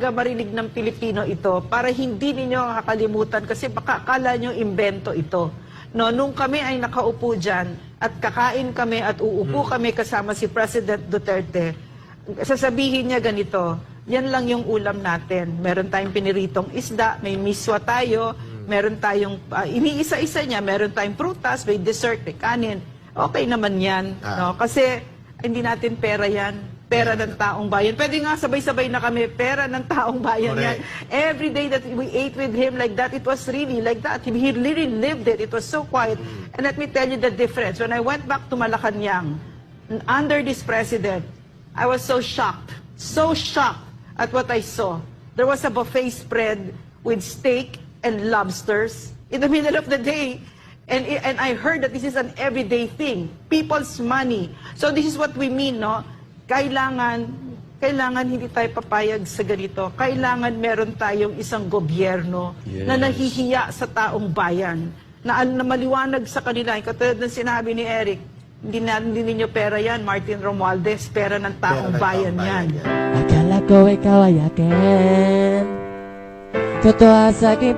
marinig ng Pilipino ito para hindi ninyo kakalimutan kasi baka akala nyo imbento ito. No, nung kami ay nakaupo dyan at kakain kami at uupo kami kasama si President Duterte, sasabihin niya ganito, yan lang yung ulam natin. Meron tayong piniritong isda, may miswa tayo, meron tayong, iniisa-isa niya, meron tayong prutas, may dessert, may kanin. Okay naman yan. No? Kasi hindi natin pera yan. Pera ng taong bayan. Pwede nga sabay-sabay na kami, pera ng taong bayan yan. Every day that we ate with him like that, it was really like that. He really lived it. It was so quiet. And let me tell you the difference. When I went back to Malacanang, under this president, I was so shocked at what I saw. There was a buffet spread with steak and lobsters in the middle of the day. And I heard that this is an everyday thing. People's money. So this is what we mean, no? Kailangan hindi tayo papayag sa ganito. Kailangan meron tayong isang gobyerno na nahihiya sa taong bayan. Na maliwanag sa kanila. Katulad ng sinabi ni Eric, hindi ninyo pera yan, Martin Romualdez, pera ng taong bayan yan. Akala ko ikaw ay akin. Totoo sa akin.